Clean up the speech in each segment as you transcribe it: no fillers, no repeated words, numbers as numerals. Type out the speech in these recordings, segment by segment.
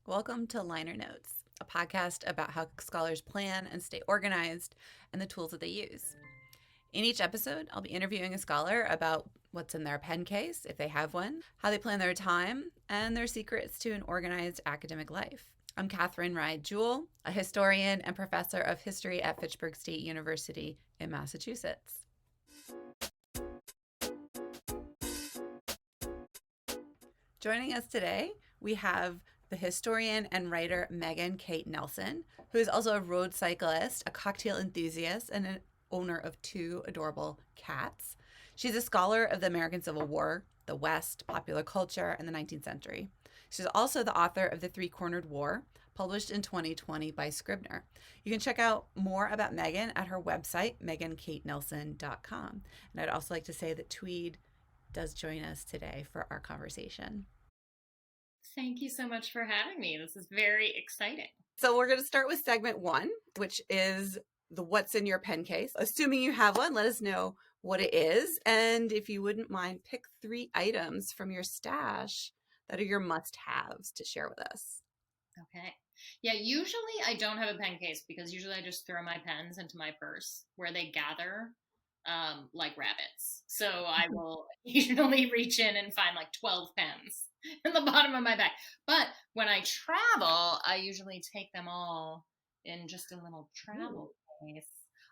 Welcome to Liner Notes, a podcast about how scholars plan and stay organized and the tools that they use. In each episode, I'll be interviewing a scholar about what's in their pen case, if they have one, how they plan their time, and their secrets to an organized academic life. I'm Catherine Ride Jewell, a historian and professor of history at Fitchburg State University in Massachusetts. Joining us today, we have the historian and writer Megan Kate Nelson, who is also a road cyclist, a cocktail enthusiast, and an owner of two adorable cats. She's a scholar of the American Civil War, the West, popular culture, and the 19th century. She's also the author of The Three-Cornered War, published in 2020 by Scribner. You can check out more about Megan at her website, megankatenelson.com. And I'd also like to say that Tweed does join us today for our conversation. Thank you so much for having me. This is very exciting. So we're going to start with segment one, which is the what's in your pen case. Assuming you have one, let us know what it is. And if you wouldn't mind, pick 3 items from your stash that are your must-haves to share with us. Okay. Yeah, usually I don't have a pen case because usually I just throw my pens into my purse where they gather like rabbits. So I will occasionally reach in and find like 12 pens in the bottom of my bag. But when I travel, I usually take them all in just a little travel case.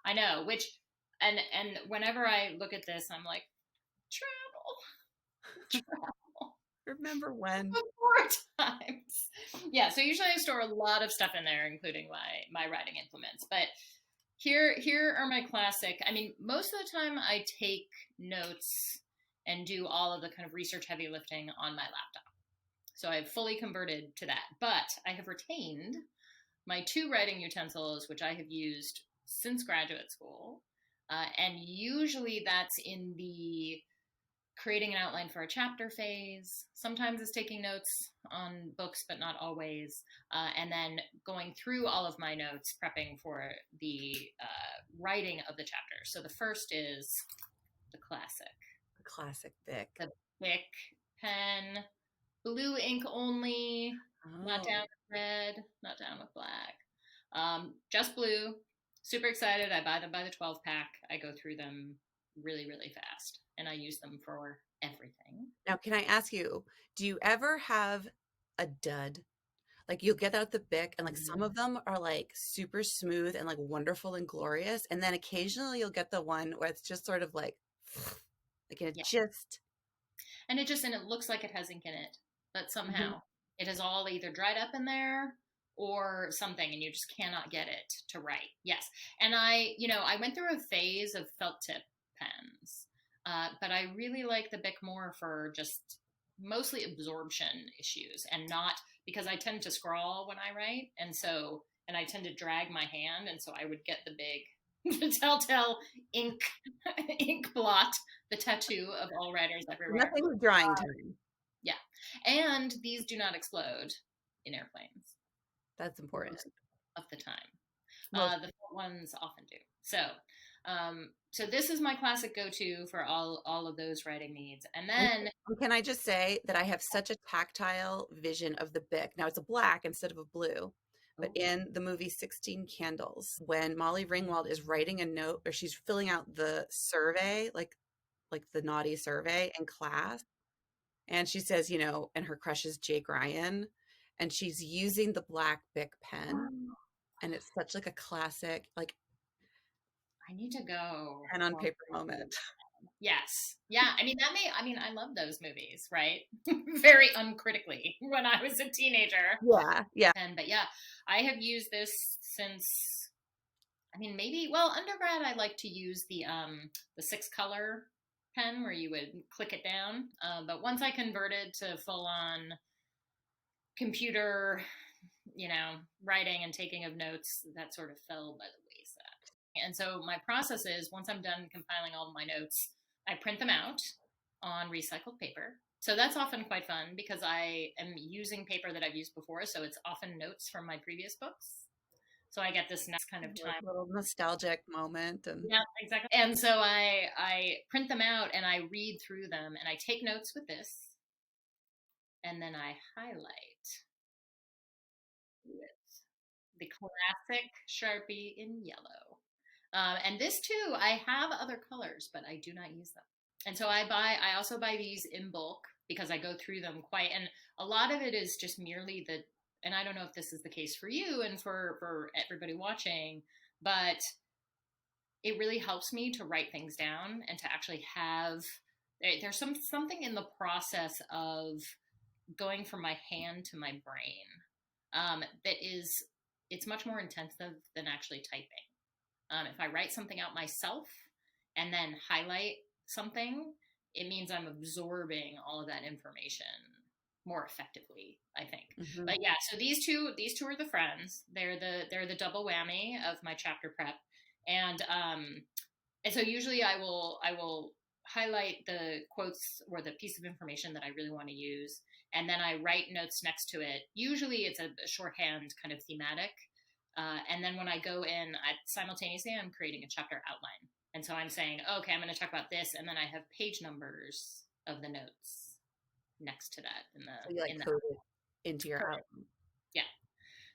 I know, which and whenever I look at this, I'm like, travel. Remember when? Four times. Yeah, so usually I store a lot of stuff in there, including my writing implements. But here are my classic. I mean, most of the time I take notes and do all of the kind of research heavy lifting on my laptop. So I've fully converted to that. But I have retained my 2 writing utensils, which I have used since graduate school. And usually that's in the creating an outline for a chapter phase. Sometimes it's taking notes on books, but not always. And then going through all of my notes, prepping for the writing of the chapter. So the first is the classic. The classic Bic. The Bic pen, blue ink only, not down with red, not down with black. Just blue. Super excited. I buy them by the 12 pack. I go through them really, really fast. And I use them for everything. Now, can I ask you, do you ever have a dud? Like you'll get out the Bic and like some of them are like super smooth and like wonderful and glorious. And then occasionally you'll get the one where it's just sort of like it Yeah. just. And it looks like it has ink in it, but somehow it has all either dried up in there or something, and you just cannot get it to write. Yes. And I went through a phase of felt tip pens. But I really like the Bic more for just mostly absorption issues and not because I tend to scrawl when I write. And I tend to drag my hand. And so I would get the big, the telltale ink, ink blot, the tattoo of all writers everywhere. Nothing with drying time. Yeah. And these do not explode in airplanes. That's important. Most of the time. Most. The felt ones often do. So this is my classic go-to for all of those writing needs. And then Can I just say that I have such a tactile vision of the Bic. Now it's a black instead of a blue. But in the movie 16 Candles, when Molly Ringwald is writing a note or she's filling out the survey, like the naughty survey in class, and she says, and her crush is Jake Ryan, and she's using the black Bic pen, and it's such like a classic, like I need to go. pen on paper moment. Yes. Yeah. I love those movies, right? Very uncritically when I was a teenager. Yeah, yeah. But yeah, I have used this since, undergrad, I like to use the 6-color pen where you would click it down. But once I converted to full on computer, writing and taking of notes, that sort of fell by the wayside. And so my process is once I'm done compiling all of my notes, I print them out on recycled paper. So that's often quite fun because I am using paper that I've used before. So it's often notes from my previous books. So I get this nice kind of time. A little nostalgic moment. Yeah, exactly. And so I print them out and I read through them and I take notes with this. And then I highlight the classic Sharpie in yellow. And this too, I have other colors, but I do not use them. And so I also buy these in bulk because I go through them and a lot of it is just merely and I don't know if this is the case for you and for everybody watching, but it really helps me to write things down and to actually have, there's something in the process of going from my hand to my brain it's much more intensive than actually typing. If I write something out myself and then highlight something, it means I'm absorbing all of that information more effectively, I think. Mm-hmm. But yeah, so these two are the friends. They're the double whammy of my chapter prep. And so usually I will highlight the quotes or the piece of information that I really want to use, and then I write notes next to it. Usually it's a shorthand kind of thematic. And then when I go in, simultaneously I'm creating a chapter outline. And so I'm saying, okay, I'm going to talk about this, and then I have page numbers of the notes next to that so you code it into your outline. Yeah.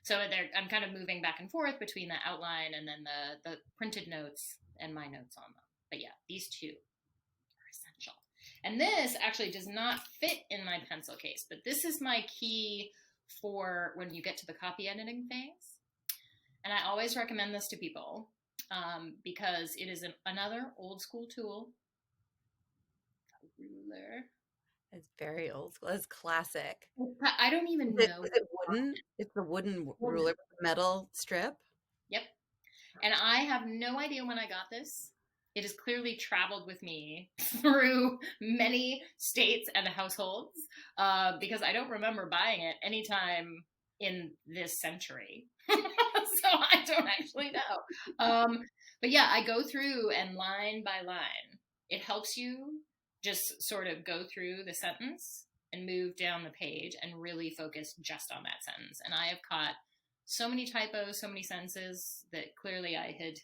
So I'm kind of moving back and forth between the outline and then the printed notes and my notes on them. But yeah, these two are essential. And this actually does not fit in my pencil case, but this is my key for when you get to the copy editing phase. And I always recommend this to people because it is another old school tool. A ruler. It's very old school. It's classic. I don't even know. Is it wooden? It's the wooden ruler with the metal strip? Yep. And I have no idea when I got this. It has clearly traveled with me through many states and households because I don't remember buying it anytime in this century. So I don't actually know. But yeah, I go through and line by line. It helps you just sort of go through the sentence and move down the page and really focus just on that sentence. And I have caught so many typos, so many sentences that clearly I had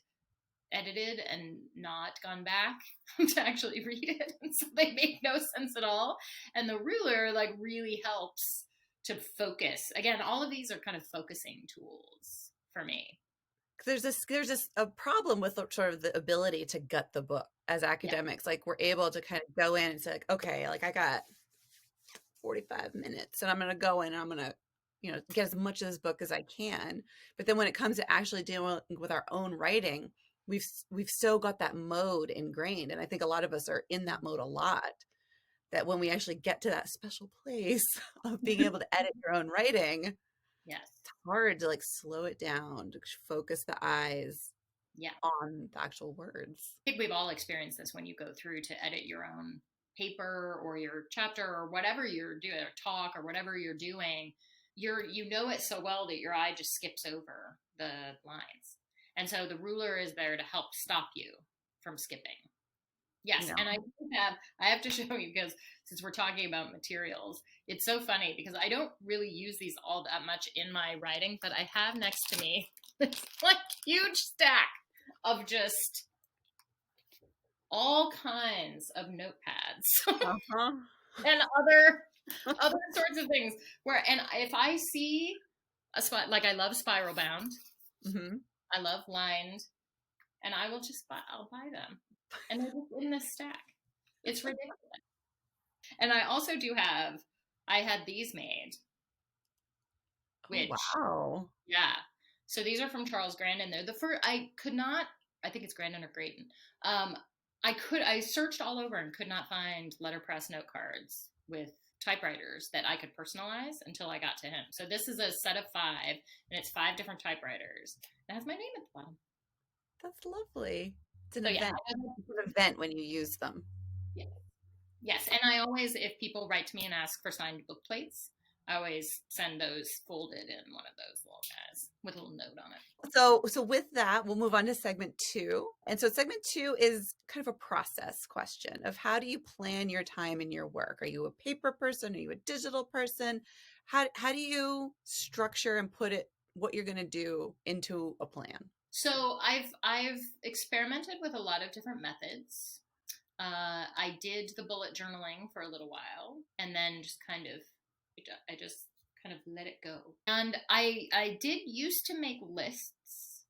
edited and not gone back to actually read it. And so they make no sense at all. And the ruler really helps to focus. Again, all of these are kind of focusing tools for me. There's a problem with sort of the ability to gut the book as academics. Yeah. We're able to kind of go in and say, okay, I got 45 minutes and I'm going to go in and I'm going to, get as much of this book as I can. But then when it comes to actually dealing with our own writing, we've so got that mode ingrained. And I think a lot of us are in that mode a lot, that when we actually get to that special place of being able to edit your own writing, yes, it's hard to slow it down, to focus the eyes on the actual words. I think we've all experienced this when you go through to edit your own paper or your chapter or whatever you're doing, or talk or whatever you're doing. You know it so well that your eye just skips over the lines. And so the ruler is there to help stop you from skipping. Yes, and I have to show you, because since we're talking about materials, it's so funny because I don't really use these all that much in my writing, but I have next to me this huge stack of just all kinds of notepads and other sorts of things. And if I see I love spiral bound, I love lined, and I'll buy them. And they're just in this stack. It's ridiculous. And I also I had these made. Which, wow. Yeah. So these are from Charles Grandin. They're the first, I think it's Grandin or Grayton. I searched all over and could not find letterpress note cards with typewriters that I could personalize until I got to him. So this is a set of 5, and it's 5 different typewriters. It has my name at the bottom. That's lovely. It's an event. It's an event when you use them. Yeah. Yes, and I always, if people write to me and ask for signed book plates, I always send those folded in one of those little guys with a little note on it. So with that, we'll move on to segment 2. And so segment 2 is kind of a process question of how do you plan your time in your work? Are you a paper person? Are you a digital person? How do you structure and put what you're going to do into a plan? So I've experimented with a lot of different methods. I did the bullet journaling for a little while, and then I just kind of let it go. And I did used to make lists,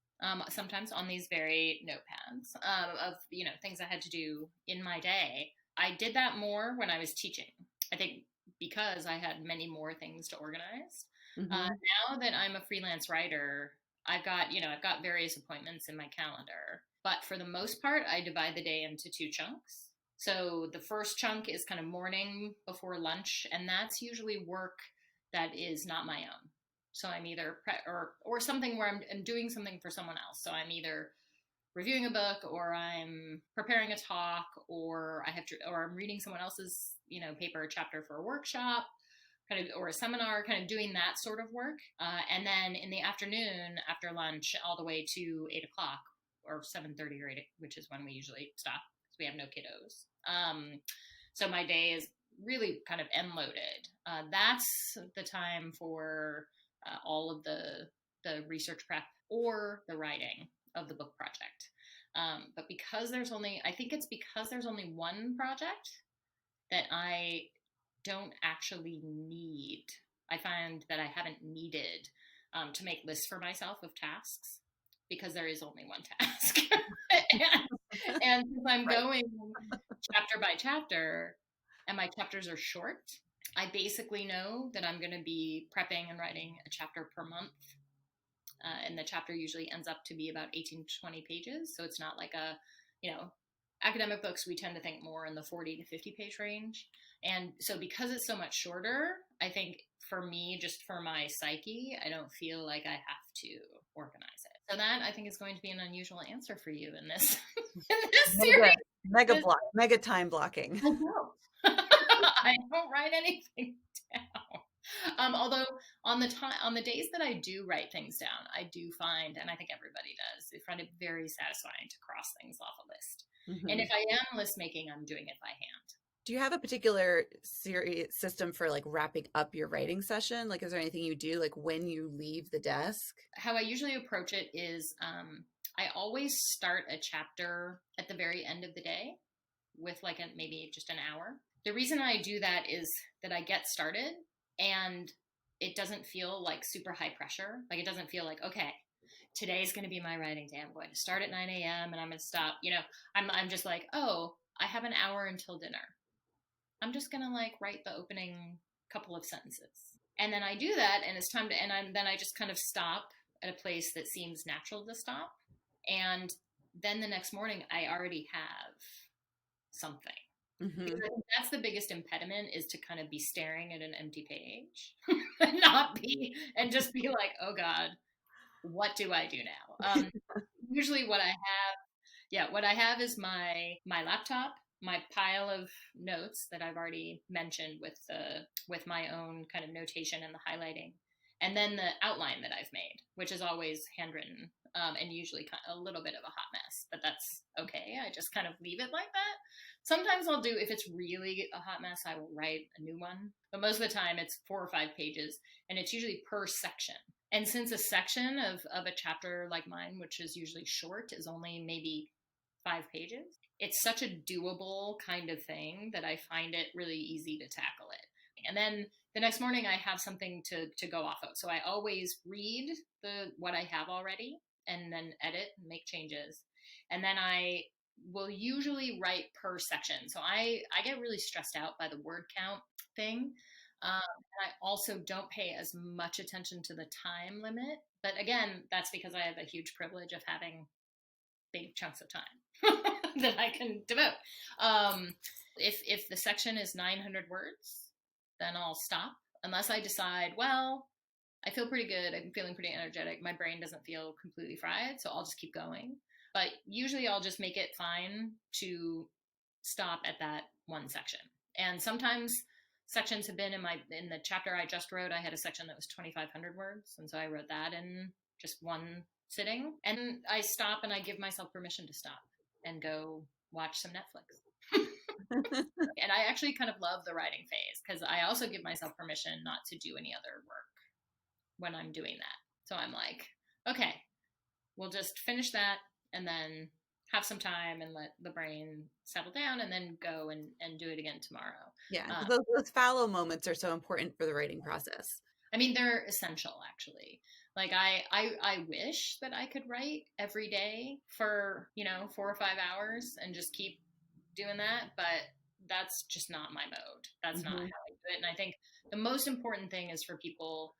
sometimes on these very notepads, of, things I had to do in my day. I did that more when I was teaching, I think, because I had many more things to organize. Mm-hmm. Now that I'm a freelance writer, I've got various appointments in my calendar, but for the most part, I divide the day into two chunks. So the first chunk is kind of morning before lunch, and that's usually work that is not my own. So I'm either or something where I'm doing something for someone else. So I'm either reviewing a book, or I'm preparing a talk, or I'm reading someone else's, paper or chapter for a workshop, kind of, or a seminar, kind of doing that sort of work. And then in the afternoon, after lunch, all the way to 8 o'clock or 7:30 or 8, which is when we usually stop because we have no kiddos. So my day is really kind of end loaded. That's the time for all of the research prep or the writing of the book project. But I think it's because there's only one project that I don't actually need. I find that I haven't needed to make lists for myself of tasks because there is only one task. and since I'm going chapter by chapter and my chapters are short, I basically know that I'm going to be prepping and writing a chapter per month. And the chapter usually ends up to be about 18 to 20 pages. So it's not like academic books, we tend to think more in the 40 to 50 page range. And so because it's so much shorter, I think for me, just for my psyche, I don't feel like I have to organize it. So that, I think, is going to be an unusual answer for you in this, series. Mega time blocking. I don't. I don't write anything down. Although on the days that I do write things down, I do find, and I think everybody does, I find it very satisfying to cross things off a list. Mm-hmm. And if I am list making, I'm doing it by hand. Do you have a particular system for like wrapping up your writing session? Like, is there anything you do like when you leave the desk? How I usually approach it is I always start a chapter at the very end of the day with like maybe just an hour. The reason I do that is that I get started and it doesn't feel like super high pressure. Like, it doesn't feel like, okay, today's going to be my writing day. I'm going to start at 9 a.m. and I'm going to stop. I'm just like, oh, I have an hour until dinner. I'm just going to like write the opening couple of sentences. And then I do that and it's time to, then I just kind of stop at a place that seems natural to stop. And then the next morning I already have something. Mm-hmm. Because I think that's the biggest impediment, is to kind of be staring at an empty page and just be like, oh God, what do I do now? Usually what I have is my laptop, my pile of notes that I've already mentioned with my own kind of notation and the highlighting, and then the outline that I've made, which is always handwritten, and usually kind of a little bit of a hot mess, but that's okay. I just kind of leave it like that. Sometimes I'll do, if it's really a hot mess, I will write a new one, but most of the time it's 4 or 5 pages, and it's usually per section. And since a section of a chapter like mine, which is usually short, is only maybe 5 pages, it's such a doable kind of thing that I find it really easy to tackle it. And then the next morning I have something to go off of. So I always read what I have already and then edit and make changes. And then I will usually write per section. So I get really stressed out by the word count thing. And I also don't pay as much attention to the time limit. But again, that's because I have a huge privilege of having big chunks of time that I can devote. If the section is 900 words, then I'll stop, unless I decide, well, I feel pretty good, I'm feeling pretty energetic, my brain doesn't feel completely fried, so I'll just keep going. But usually I'll just make it fine to stop at that one section. And sometimes sections have been in the chapter I just wrote, I had a section that was 2,500 words, and so I wrote that in just one sitting. And I stop and I give myself permission to stop and go watch some Netflix. And I actually kind of love the writing phase, because I also give myself permission not to do any other work when I'm doing that. So I'm like, okay, we'll just finish that and then have some time and let the brain settle down, and then go and do it again tomorrow. Yeah, those fallow moments are so important for the writing process. I mean, they're essential actually. Like I wish that I could write every day for, 4 or 5 hours and just keep doing that, but that's just not my mode. That's not how Hmm. I do it. And I think the most important thing is for people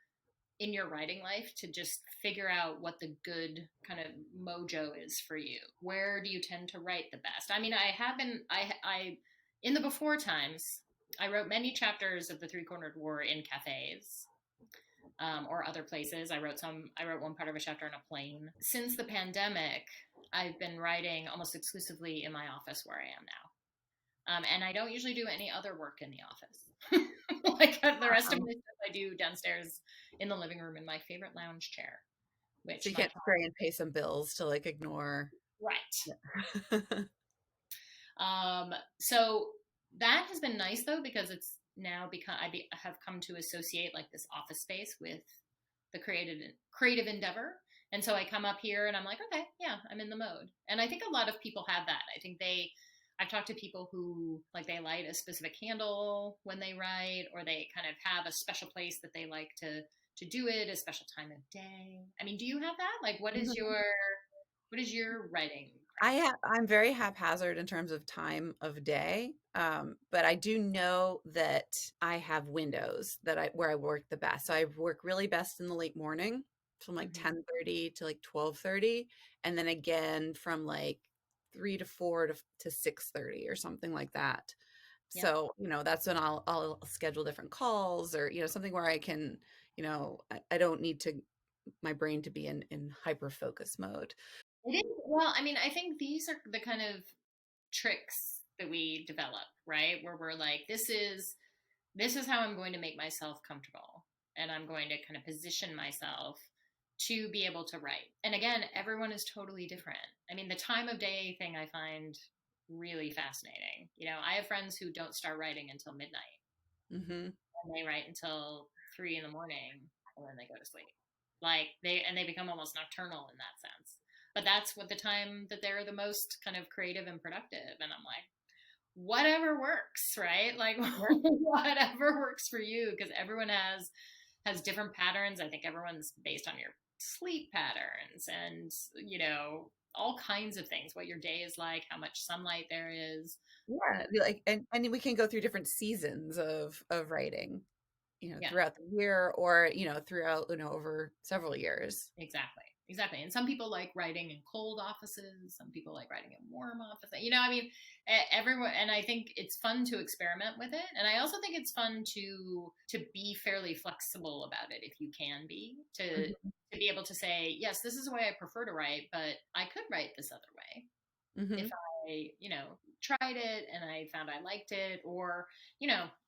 in your writing life to just figure out what the good kind of mojo is for you. Where do you tend to write the best? I mean, I have been, I in the before times, I wrote many chapters of the Three Cornered War in cafes, or other places. I wrote one part of a chapter on a plane. Since the pandemic, I've been writing almost exclusively in my office where I am now. And I don't usually do any other work in the office. Like the rest of Um, my stuff I do downstairs in the living room in my favorite lounge chair, so which you my can't spray and pay some bills to like ignore. right. Yeah. So that has been nice though, because it's now become have come to associate like this office space with the creative endeavor. And so I come up here and I'm like, okay, yeah, I'm in the mode. And I think a lot of people have that. I've talked to people who like they light a specific candle when they write, or they kind of have a special place that they like to do it, a special time of day. I mean, do you have that? Like, what is your writing practice? I'm very haphazard in terms of time of day, but I do know that I have windows that I where I work the best. So I work really best in the late morning from like Mm-hmm. 10:30 to like 12:30, and then again from like 3 to 4 to 6:30 or something like that. Yep. So, that's when I'll schedule different calls, or, something where I can, I don't need to my brain to be in hyper focus mode. It is. Well, I mean, I think these are the kind of tricks that we develop, right? Where we're like, this is how I'm going to make myself comfortable, and I'm going to kind of position myself to be able to write. And again, everyone is totally different. I mean, the time of day thing I find really fascinating. I have friends who don't start writing until midnight, Hmm. and they write until 3 in the morning, and then they go to sleep. Like they become almost nocturnal in that sense. But that's what the time that they're the most kind of creative and productive. And I'm like, whatever works, right? Like whatever works for you, because everyone has different patterns. I think everyone's based on your sleep patterns and all kinds of things, what your day is like, how much sunlight there is. Yeah, like, and we can go through different seasons of writing, Yeah. throughout the year, or, throughout, over several years. Exactly. Exactly. And some people like writing in cold offices. Some people like writing in warm offices. I mean, everyone, and I think it's fun to experiment with it. And I also think it's fun to be fairly flexible about it if you can be, Hmm. to be able to say, yes, this is the way I prefer to write, but I could write this other way Hmm. if I, tried it and I found I liked it, or,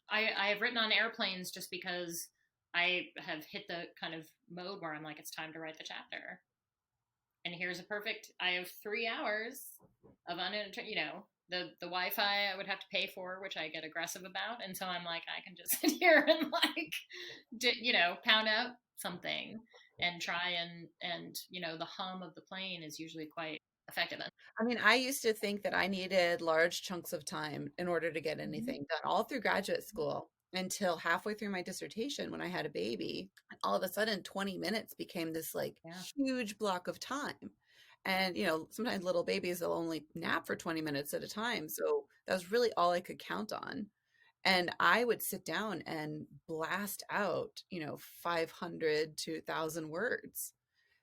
I have written on airplanes just because I have hit the kind of mode where I'm like, it's time to write the chapter. And I have 3 hours of the Wi-Fi I would have to pay for, which I get aggressive about. And so I'm like, I can just sit here and like, pound out something and try and the hum of the plane is usually quite effective. I mean, I used to think that I needed large chunks of time in order to get Mhm. anything done, all through graduate school, until halfway through my dissertation when I had a baby. And all of a sudden, 20 minutes became this like Yeah. huge block of time. And, sometimes little babies will only nap for 20 minutes at a time. So that was really all I could count on. And I would sit down and blast out, 500 to 1,000 words,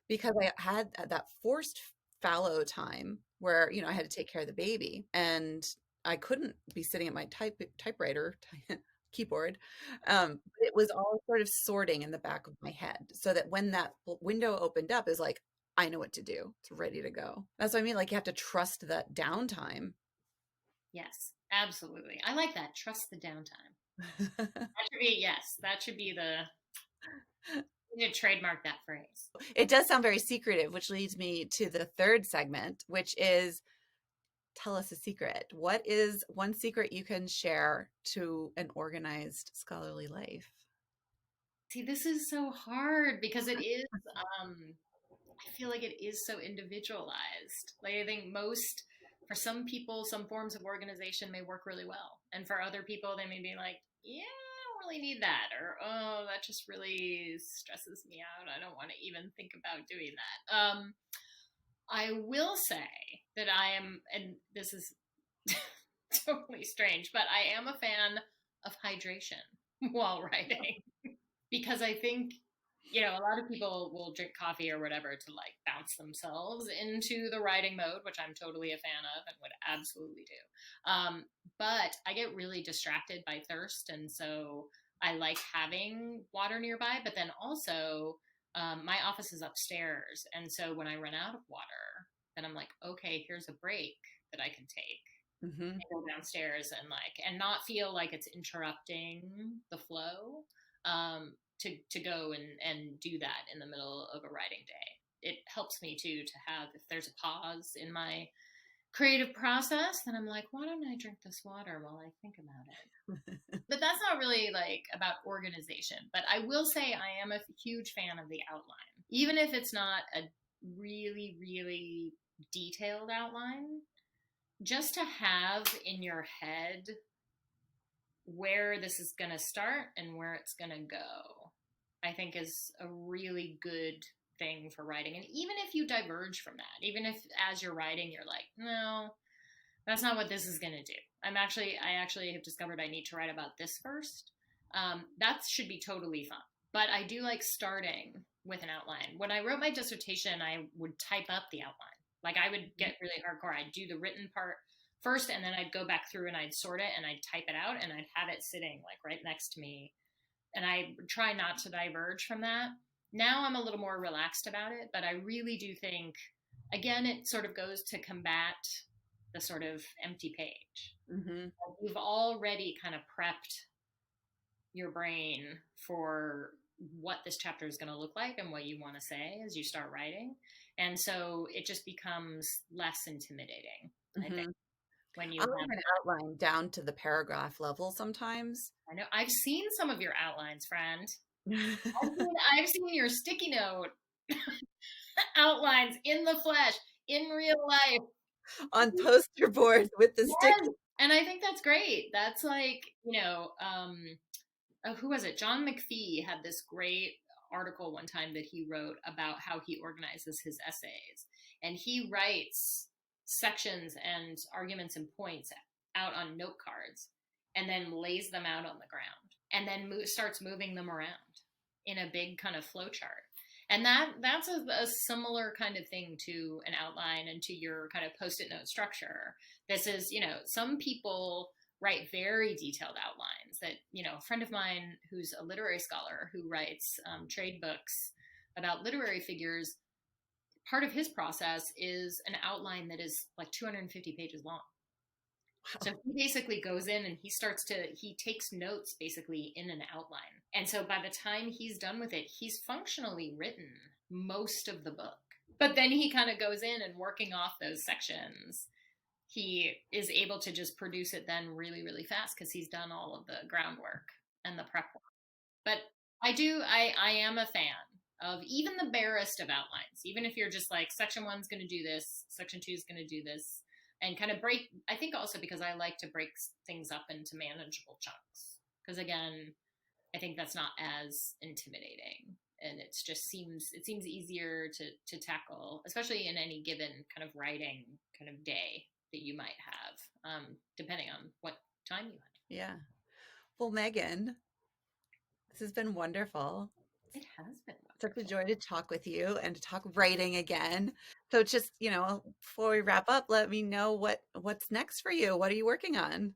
because I had that forced fallow time where, I had to take care of the baby, and I couldn't be sitting at my typewriter keyboard. But it was all sort of sorting in the back of my head, so that when that window opened up, is like, I know what to do. It's ready to go. That's what I mean. Like, you have to trust that downtime. Yes, absolutely. I like that. Trust the downtime. That should be, yes, that should be you need to trademark that phrase. It does sound very secretive, which leads me to the third segment, which is, tell us a secret. What is one secret you can share to an organized scholarly life? See, this is so hard because um, I feel like it is so individualized. Like, I think for some people, some forms of organization may work really well. And for other people, they may be like, yeah, really need that, or oh, that just really stresses me out. I don't want to even think about doing that. I will say that I am, and this is totally strange, but I am a fan of hydration while writing because I think, a lot of people will drink coffee or whatever to like bounce themselves into the writing mode, which I'm totally a fan of and would absolutely do. But I get really distracted by thirst. And so I like having water nearby, but then also my office is upstairs. And so when I run out of water, then I'm like, okay, here's a break that I can take. Mm-hmm. Go downstairs and not feel like it's interrupting the flow, to go and do that in the middle of a writing day. It helps me too to have, if there's a pause in my creative process, then I'm like, why don't I drink this water while I think about it? But that's not really like about organization. But I will say I am a huge fan of the outline, even if it's not a really, really detailed outline. Just to have in your head where this is going to start and where it's going to go, I think is a really good thing for writing. And even if you diverge from that, even if as you're writing, you're like, no, that's not what this is going to do. I actually have discovered I need to write about this first. That should be totally fun. But I do like starting with an outline. When I wrote my dissertation, I would type up the outline. Like I would get really hardcore. I'd do the written part first, and then I'd go back through and I'd sort it and I'd type it out and I'd have it sitting like right next to me. And I try not to diverge from that. Now I'm a little more relaxed about it, but I really do think, again, it sort of goes to combat the sort of empty page. Mm-hmm. You've already kind of prepped your brain for what this chapter is going to look like and what you want to say as you start writing. And so it just becomes less intimidating, I think, when you I'll have even outline down to the paragraph level sometimes. I know. I've seen some of your outlines, friend. I've seen your sticky note outlines in the flesh, in real life. On poster boards with the sticky. And I think that's great. That's like, who was it? John McPhee had this great article one time that he wrote about how he organizes his essays. And he writes sections and arguments and points out on note cards and then lays them out on the ground and then starts moving them around in a big kind of flow chart. And that's a similar kind of thing to an outline and to your kind of post-it note structure. This is, some people write very detailed outlines that, a friend of mine who's a literary scholar who writes trade books about literary figures, part of his process is an outline that is like 250 pages long. So he basically goes in and he takes notes basically in an outline. And so by the time he's done with it, he's functionally written most of the book. But then he kind of goes in and working off those sections, he is able to just produce it then really, really fast because he's done all of the groundwork and the prep work. But I am a fan of even the barest of outlines, even if you're just like, section 1's going to do this, section 2's going to do this. And kind of break, I think also because I like to break things up into manageable chunks. Because again, I think that's not as intimidating. And it seems easier to tackle, especially in any given kind of writing kind of day that you might have, depending on what time you have. Yeah. Well, Megan, this has been wonderful. It has been such a joy to talk with you and to talk writing again. So just, before we wrap up, let me know what's next for you. What are you working on?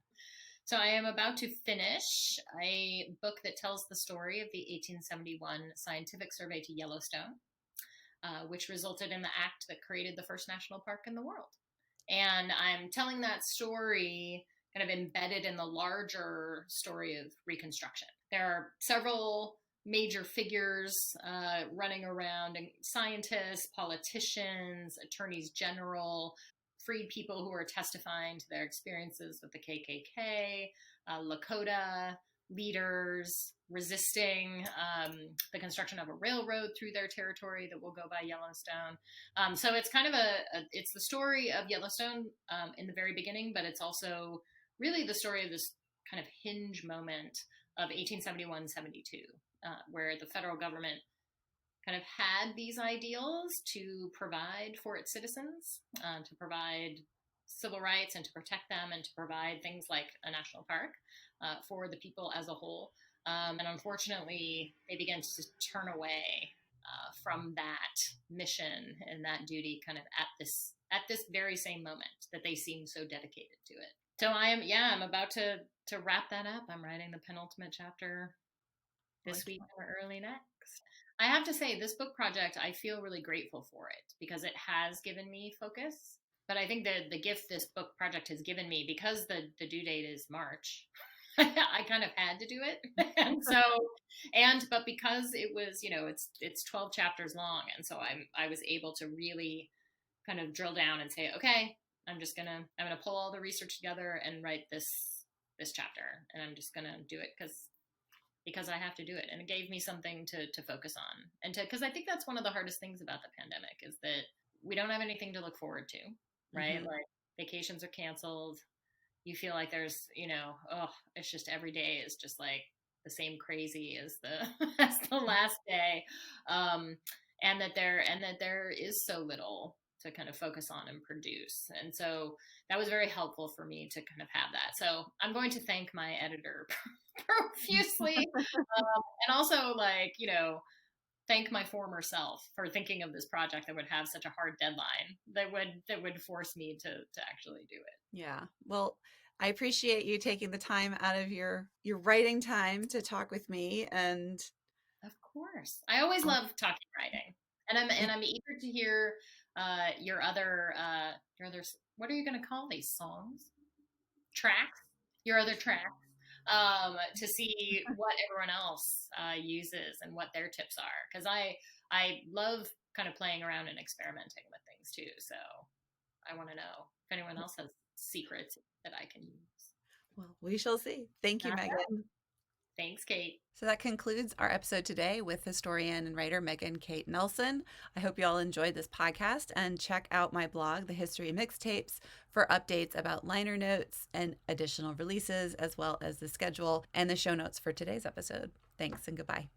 So I am about to finish a book that tells the story of the 1871 scientific survey to Yellowstone, which resulted in the act that created the first national park in the world. And I'm telling that story kind of embedded in the larger story of Reconstruction. There are several major figures running around, and scientists, politicians, attorneys general, freed people who are testifying to their experiences with the KKK, Lakota leaders resisting the construction of a railroad through their territory that will go by Yellowstone. So it's kind of it's the story of Yellowstone in the very beginning, but it's also really the story of this kind of hinge moment of 1871-72, where the federal government kind of had these ideals to provide for its citizens, to provide civil rights and to protect them and to provide things like a national park for the people as a whole. And unfortunately, they began to turn away from that mission and that duty kind of at this very same moment that they seem so dedicated to it. So I'm about to wrap that up. I'm writing the penultimate chapter this week or early next. I have to say, this book project, I feel really grateful for it because it has given me focus. But I think that the gift this book project has given me, because the due date is March, I kind of had to do it. But because it was, it's 12 chapters long. And so I was able to really kind of drill down and say, okay, I'm going to pull all the research together and write this chapter. And I'm just going to do it because I have to do it. And it gave me something to focus on. And because I think that's one of the hardest things about the pandemic is that we don't have anything to look forward to, right? Mm-hmm. Like vacations are canceled. You feel like there's, it's just every day is just like the same crazy as the last day. And that there is so little to kind of focus on and produce. And so that was very helpful for me to kind of have that. So I'm going to thank my editor profusely. And also thank my former self for thinking of this project that would have such a hard deadline that would force me to actually do it. Yeah. Well, I appreciate you taking the time out of your writing time to talk with me. And of course, I always love talking writing, and I'm eager to hear your other what are you going to call these songs? Tracks? Your other tracks. To see what everyone else uses and what their tips are. Because I love kind of playing around and experimenting with things too. So I want to know if anyone else has secrets that I can use. Well, we shall see. Thank you, Megan. Thanks, Kate. So that concludes our episode today with historian and writer Megan Kate Nelson. I hope you all enjoyed this podcast, and check out my blog, The History Mixtapes, for updates about liner notes and additional releases, as well as the schedule and the show notes for today's episode. Thanks and goodbye.